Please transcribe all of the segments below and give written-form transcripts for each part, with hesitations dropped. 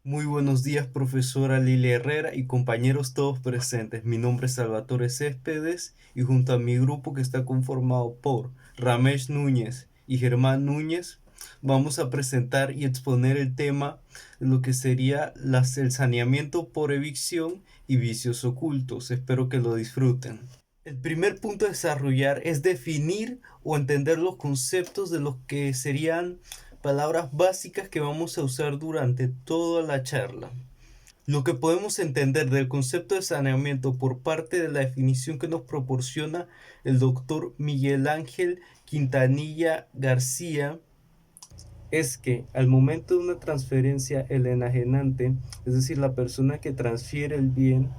Muy buenos días, profesora Lilia Herrera y compañeros todos presentes. Mi nombre es Salvatore Céspedes y junto a mi grupo que está conformado por Ramesh Núñez y Germán Núñez, vamos a presentar y exponer el tema de lo que sería el saneamiento por evicción y vicios ocultos. Espero que lo disfruten. El primer punto a desarrollar es definir o entender los conceptos de lo que serían palabras básicas que vamos a usar durante toda la charla. Lo que podemos entender del concepto de saneamiento por parte de la definición que nos proporciona el doctor Miguel Ángel Quintanilla García es que al momento de una transferencia, el enajenante, es decir, la persona que transfiere el bien,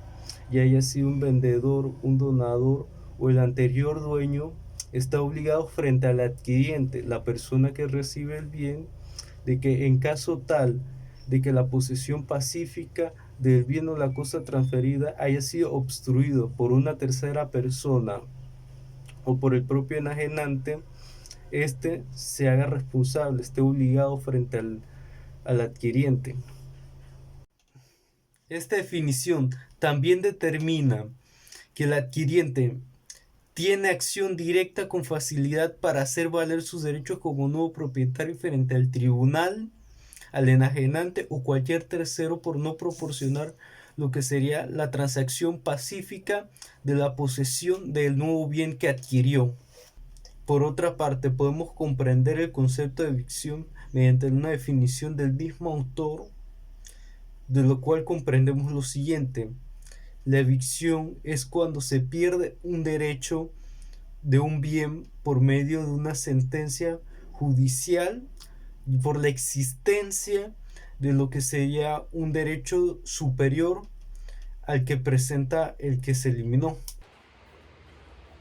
ya haya sido un vendedor, un donador o el anterior dueño, está obligado frente al adquiriente, la persona que recibe el bien, de que en caso tal de que la posesión pacífica del bien o la cosa transferida haya sido obstruido por una tercera persona o por el propio enajenante, este se haga responsable, esté obligado frente al adquiriente. Esta definición también determina que el adquiriente tiene acción directa con facilidad para hacer valer sus derechos como nuevo propietario frente al tribunal, al enajenante o cualquier tercero por no proporcionar lo que sería la transacción pacífica de la posesión del nuevo bien que adquirió. Por otra parte, podemos comprender el concepto de evicción mediante una definición del mismo autor, de lo cual comprendemos lo siguiente. La evicción es cuando se pierde un derecho de un bien por medio de una sentencia judicial y por la existencia de lo que sería un derecho superior al que presenta el que se eliminó.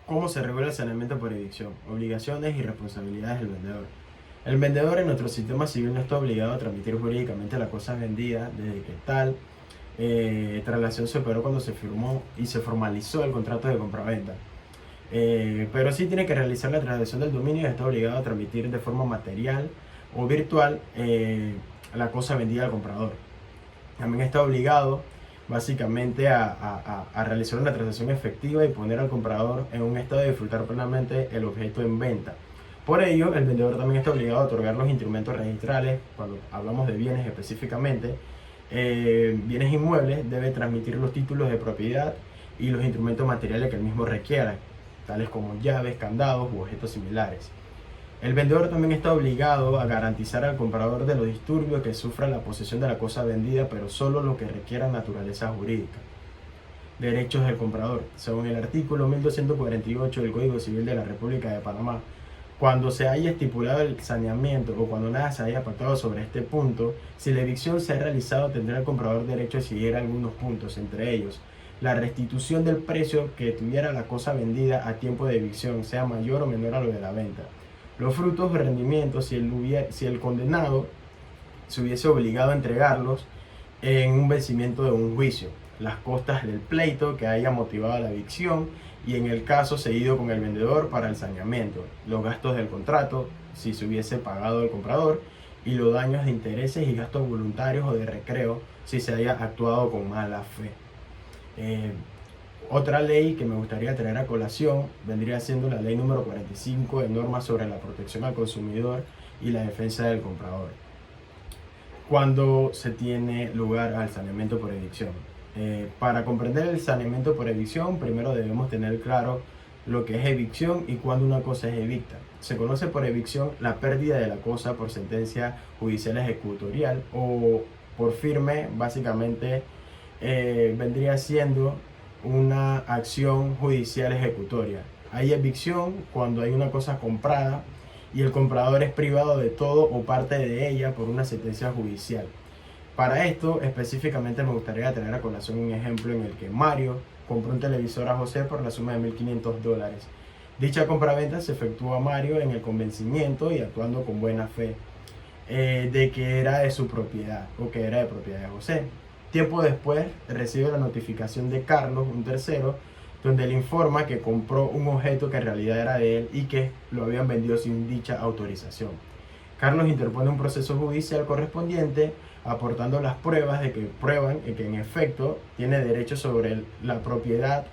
¿Cómo se regula el saneamiento por evicción? Obligaciones y responsabilidades del vendedor. El vendedor en nuestro sistema civil no está obligado a transmitir jurídicamente la cosa vendida desde que tal traslación se operó cuando se firmó y se formalizó el contrato de compraventa. Pero sí tiene que realizar la traslación del dominio y está obligado a transmitir de forma material o virtual la cosa vendida al comprador. También está obligado básicamente a realizar una transacción efectiva y poner al comprador en un estado de disfrutar plenamente el objeto en venta. Por ello, el vendedor también está obligado a otorgar los instrumentos registrales, cuando hablamos de bienes específicamente, bienes inmuebles, debe transmitir los títulos de propiedad y los instrumentos materiales que el mismo requiera, tales como llaves, candados u objetos similares. El vendedor también está obligado a garantizar al comprador de los disturbios que sufra la posesión de la cosa vendida, pero solo lo que requiera naturaleza jurídica. Derechos del comprador. Según el artículo 1248 del Código Civil de la República de Panamá, cuando se haya estipulado el saneamiento o cuando nada se haya pactado sobre este punto, si la evicción se ha realizado, tendrá el comprador derecho a exigir algunos puntos, entre ellos la restitución del precio que tuviera la cosa vendida a tiempo de evicción, sea mayor o menor a lo de la venta. Los frutos de rendimiento, si el condenado se hubiese obligado a entregarlos en un vencimiento de un juicio, las costas del pleito que haya motivado la evicción y en el caso seguido con el vendedor para el saneamiento, los gastos del contrato, si se hubiese pagado el comprador, y los daños de intereses y gastos voluntarios o de recreo si se haya actuado con mala fe. Eh, Otra ley que me gustaría traer a colación vendría siendo la ley número 45 de normas sobre la protección al consumidor y la defensa del comprador. Cuando se tiene lugar al saneamiento por evicción. Para comprender el saneamiento por evicción, primero debemos tener claro lo que es evicción y cuándo una cosa es evicta. Se conoce por evicción la pérdida de la cosa por sentencia judicial ejecutorial o por firme, básicamente vendría siendo una acción judicial ejecutoria. Hay evicción cuando hay una cosa comprada y el comprador es privado de todo o parte de ella por una sentencia judicial. Para esto específicamente me gustaría traer a colación un ejemplo en el que Mario compró un televisor a José por la suma de $1.500. Dicha compraventa se efectúa a Mario en el convencimiento y actuando con buena fe de que era de su propiedad o que era de propiedad de José. Tiempo después recibe la notificación de Carlos, un tercero, donde le informa que compró un objeto que en realidad era de él y que lo habían vendido sin dicha autorización. Carlos interpone un proceso judicial correspondiente, aportando las pruebas de que prueban que en efecto tiene derecho sobre la propiedad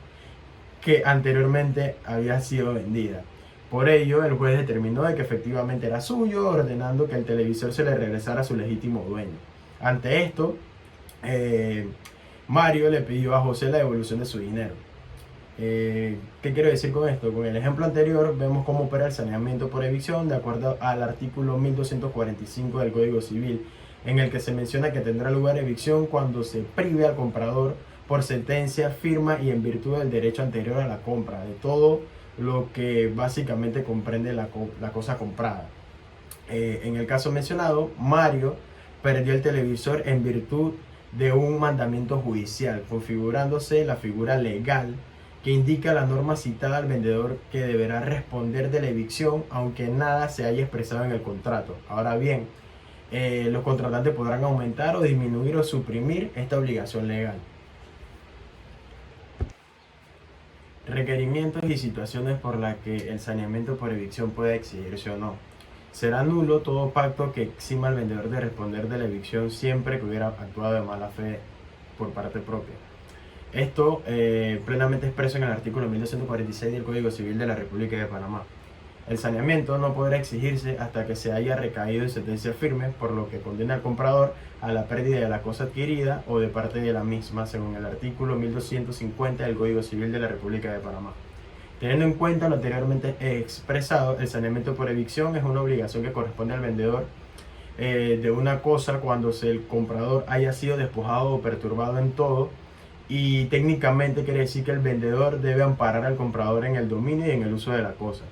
que anteriormente había sido vendida. Por ello, el juez determinó de que efectivamente era suyo, ordenando que el televisor se le regresara a su legítimo dueño. Ante esto, Mario le pidió a José la devolución de su dinero. ¿Qué quiero decir con esto? Con el ejemplo anterior vemos cómo opera el saneamiento por evicción de acuerdo al artículo 1245 del Código Civil, en el que se menciona que tendrá lugar evicción cuando se prive al comprador por sentencia, firma y en virtud del derecho anterior a la compra, de todo lo que básicamente comprende la cosa comprada. En el caso mencionado, Mario perdió el televisor en virtud de un mandamiento judicial, configurándose la figura legal que indica la norma citada al vendedor que deberá responder de la evicción aunque nada se haya expresado en el contrato. Ahora bien, los contratantes podrán aumentar o disminuir o suprimir esta obligación legal. Requerimientos y situaciones por las que el saneamiento por evicción puede exigirse o no. Será nulo todo pacto que exima al vendedor de responder de la evicción siempre que hubiera actuado de mala fe por parte propia. Esto plenamente expreso en el artículo 1246 del Código Civil de la República de Panamá. El saneamiento no podrá exigirse hasta que se haya recaído en sentencia firme, por lo que condena al comprador a la pérdida de la cosa adquirida o de parte de la misma, según el artículo 1250 del Código Civil de la República de Panamá. Teniendo en cuenta lo anteriormente expresado, el saneamiento por evicción es una obligación que corresponde al vendedor de una cosa cuando el comprador haya sido despojado o perturbado en todo, y técnicamente quiere decir que el vendedor debe amparar al comprador en el dominio y en el uso de la cosa.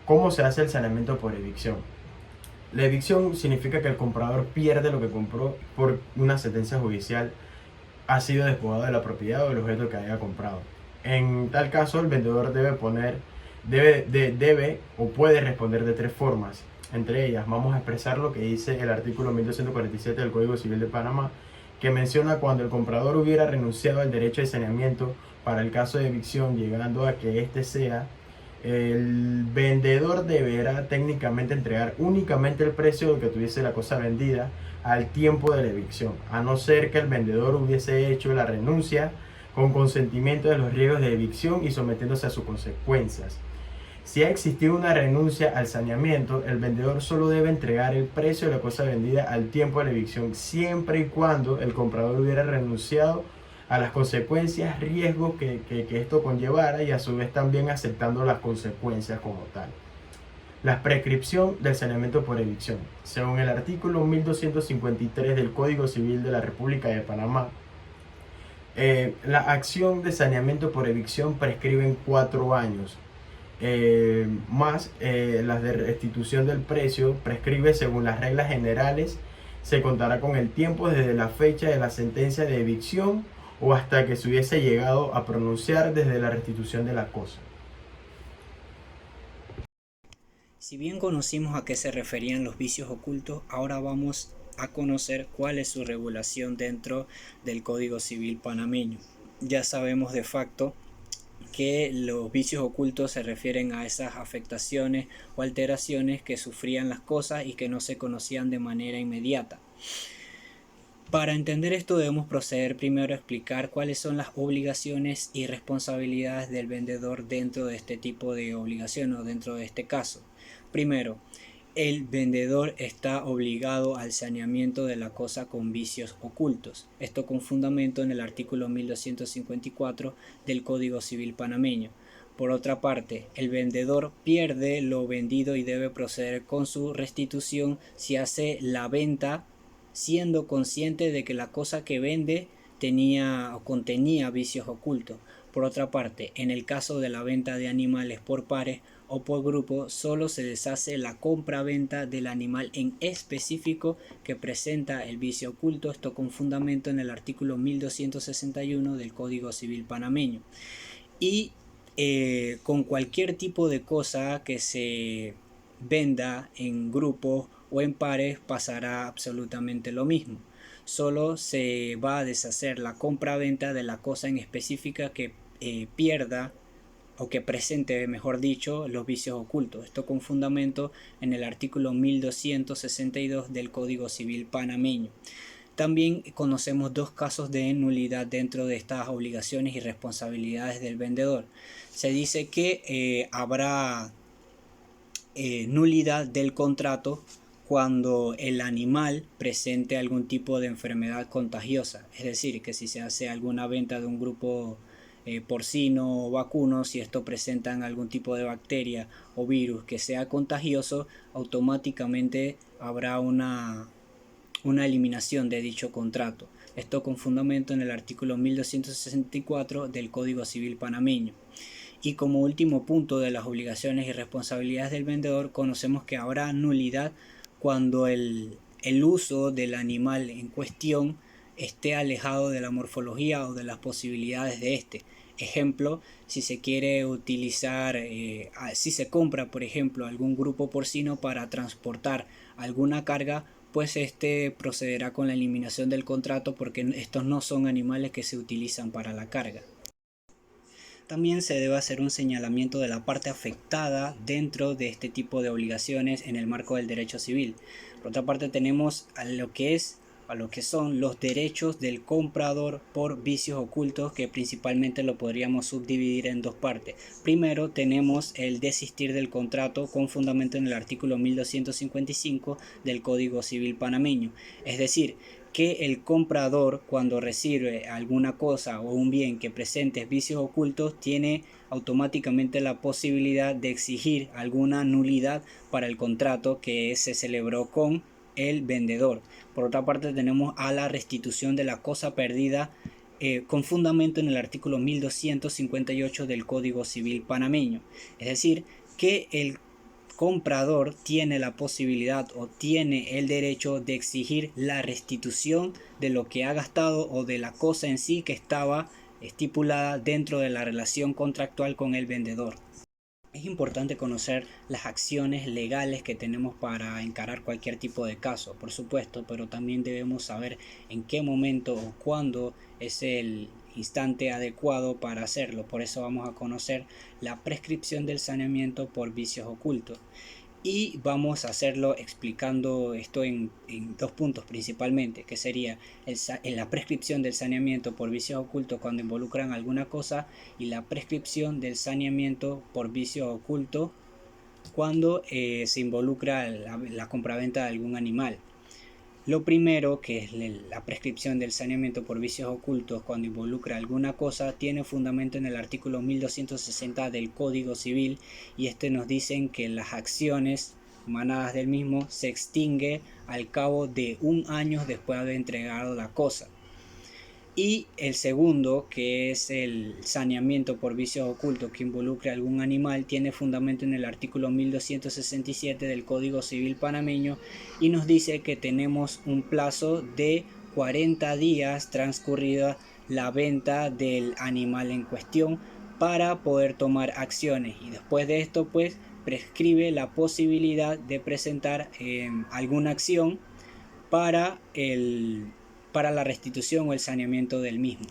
¿Cómo se hace el saneamiento por evicción? La evicción significa que el comprador pierde lo que compró por una sentencia judicial, ha sido despojado de la propiedad o del objeto que haya comprado. En tal caso, el vendedor debe o puede responder de tres formas. Entre ellas, vamos a expresar lo que dice el artículo 1247 del Código Civil de Panamá, que menciona cuando el comprador hubiera renunciado al derecho de saneamiento para el caso de evicción, llegando a que éste sea, el vendedor deberá técnicamente entregar únicamente el precio de lo que tuviese la cosa vendida al tiempo de la evicción, a no ser que el vendedor hubiese hecho la renuncia con consentimiento de los riesgos de evicción y sometiéndose a sus consecuencias. Si ha existido una renuncia al saneamiento, el vendedor solo debe entregar el precio de la cosa vendida al tiempo de la evicción, siempre y cuando el comprador hubiera renunciado a las consecuencias, riesgos que esto conllevara y a su vez también aceptando las consecuencias como tal. La prescripción del saneamiento por evicción. Según el artículo 1253 del Código Civil de la República de Panamá, la acción de saneamiento por evicción prescribe en 4 años. Más las de restitución del precio prescribe según las reglas generales. Se contará con el tiempo desde la fecha de la sentencia de evicción o hasta que se hubiese llegado a pronunciar desde la restitución de la cosa. Si bien conocimos a qué se referían los vicios ocultos, ahora vamos a conocer cuál es su regulación dentro del Código Civil panameño. Ya sabemos de facto que los vicios ocultos se refieren a esas afectaciones o alteraciones que sufrían las cosas y que no se conocían de manera inmediata. Para entender esto debemos proceder primero a explicar cuáles son las obligaciones y responsabilidades del vendedor dentro de este tipo de obligación o dentro de este caso. Primero, el vendedor está obligado al saneamiento de la cosa con vicios ocultos. Esto con fundamento en el artículo 1254 del Código Civil panameño. Por otra parte, el vendedor pierde lo vendido y debe proceder con su restitución si hace la venta siendo consciente de que la cosa que vende tenía o contenía vicios ocultos. Por otra parte, en el caso de la venta de animales por pares o por grupo, solo se deshace la compra-venta del animal en específico que presenta el vicio oculto, esto con fundamento en el artículo 1261 del Código Civil panameño. Y con cualquier tipo de cosa que se venda en grupos o en pares pasará absolutamente lo mismo. Solo se va a deshacer la compra-venta de la cosa en específica que pierda o que presente, mejor dicho, los vicios ocultos. Esto con fundamento en el artículo 1262 del Código Civil panameño. También conocemos dos casos de nulidad dentro de estas obligaciones y responsabilidades del vendedor. Se dice que habrá nulidad del contrato cuando el animal presente algún tipo de enfermedad contagiosa, es decir, que si se hace alguna venta de un grupo porcino o vacuno, si esto presentan algún tipo de bacteria o virus que sea contagioso, automáticamente habrá una eliminación de dicho contrato. Esto con fundamento en el artículo 1264 del Código Civil panameño. Y como último punto de las obligaciones y responsabilidades del vendedor, conocemos que habrá nulidad cuando el uso del animal en cuestión esté alejado de la morfología o de las posibilidades de este. Ejemplo, si se quiere utilizar, si se compra por ejemplo algún grupo porcino para transportar alguna carga, pues este procederá con la eliminación del contrato porque estos no son animales que se utilizan para la carga. También se debe hacer un señalamiento de la parte afectada dentro de este tipo de obligaciones en el marco del derecho civil. Por otra parte tenemos a lo que son los derechos del comprador por vicios ocultos, que principalmente lo podríamos subdividir en dos partes. Primero tenemos el desistir del contrato con fundamento en el artículo 1255 del Código Civil panameño, es decir, que el comprador, cuando recibe alguna cosa o un bien que presente vicios ocultos, tiene automáticamente la posibilidad de exigir alguna nulidad para el contrato que se celebró con el vendedor. Por otra parte tenemos a la restitución de la cosa perdida con fundamento en el artículo 1258 del Código Civil panameño, es decir, que el comprador tiene la posibilidad o tiene el derecho de exigir la restitución de lo que ha gastado o de la cosa en sí que estaba estipulada dentro de la relación contractual con el vendedor. Es importante conocer las acciones legales que tenemos para encarar cualquier tipo de caso, por supuesto, pero también debemos saber en qué momento o cuándo es el instante adecuado para hacerlo. Por eso vamos a conocer la prescripción del saneamiento por vicios ocultos. Y vamos a hacerlo explicando esto en dos puntos principalmente, que sería en la prescripción del saneamiento por vicios ocultos cuando involucran alguna cosa, y la prescripción del saneamiento por vicios ocultos cuando se involucra la compraventa de algún animal. Lo primero, que es la prescripción del saneamiento por vicios ocultos cuando involucra alguna cosa, tiene fundamento en el artículo 1260 del Código Civil, y este nos dicen que las acciones emanadas del mismo se extingue al cabo de 1 año después de haber entregado la cosa. Y el segundo, que es el saneamiento por vicios ocultos que involucre algún animal, tiene fundamento en el artículo 1267 del Código Civil panameño, y nos dice que tenemos un plazo de 40 días transcurrida la venta del animal en cuestión para poder tomar acciones, y después de esto pues prescribe la posibilidad de presentar alguna acción para la restitución o el saneamiento del mismo.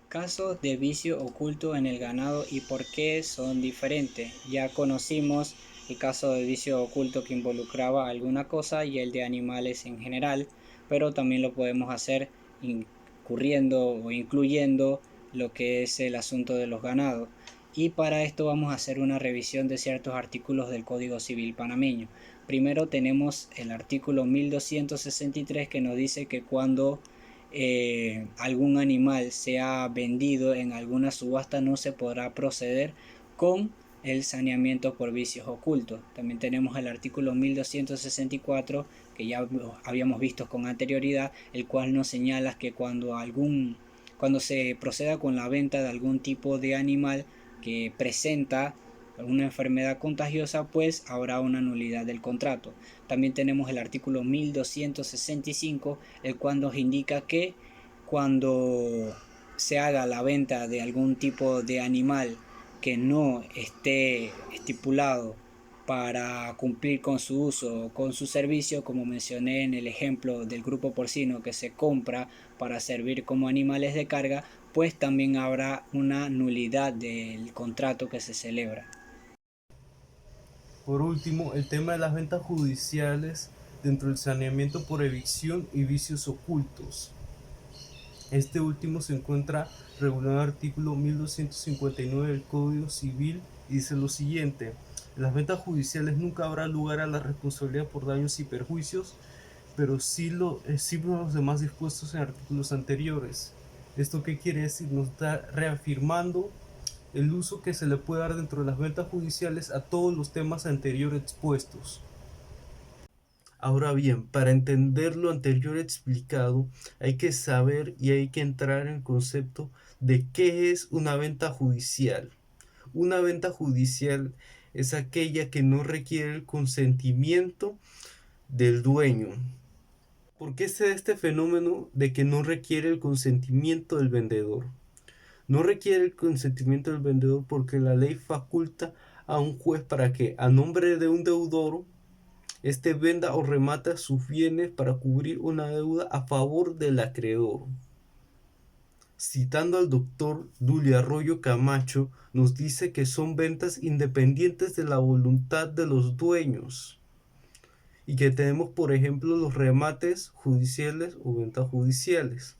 Casos de vicio oculto en el ganado y por qué son diferentes. Ya conocimos el caso de vicio oculto que involucraba alguna cosa y el de animales en general, pero también lo podemos hacer incurriendo o incluyendo lo que es el asunto de los ganados. Y para esto vamos a hacer una revisión de ciertos artículos del Código Civil panameño. Primero tenemos el artículo 1263, que nos dice que cuando algún animal sea vendido en alguna subasta no se podrá proceder con el saneamiento por vicios ocultos. También tenemos el artículo 1264, que ya habíamos visto con anterioridad, el cual nos señala que cuando se proceda con la venta de algún tipo de animal que presenta una enfermedad contagiosa, pues habrá una nulidad del contrato. También tenemos el artículo 1265, el cual nos indica que cuando se haga la venta de algún tipo de animal que no esté estipulado para cumplir con su uso, con su servicio, como mencioné en el ejemplo del grupo porcino que se compra para servir como animales de carga, pues también habrá una nulidad del contrato que se celebra. Por último, el tema de las ventas judiciales dentro del saneamiento por evicción y vicios ocultos. Este último se encuentra regulado en el artículo 1259 del Código Civil y dice lo siguiente: en las ventas judiciales nunca habrá lugar a la responsabilidad por daños y perjuicios, pero sí los demás dispuestos en artículos anteriores. ¿Esto qué quiere decir? Nos está reafirmando el uso que se le puede dar dentro de las ventas judiciales a todos los temas anteriores expuestos. Ahora bien, para entender lo anterior explicado, hay que saber y hay que entrar en el concepto de qué es una venta judicial. Una venta judicial es aquella que no requiere el consentimiento del dueño. ¿Por qué se da este fenómeno de que no requiere el consentimiento del vendedor? No requiere el consentimiento del vendedor porque la ley faculta a un juez para que, a nombre de un deudor, este venda o remata sus bienes para cubrir una deuda a favor del acreedor. Citando al doctor Dulio Arroyo Camacho, nos dice que son ventas independientes de la voluntad de los dueños y que tenemos, por ejemplo, los remates judiciales o ventas judiciales.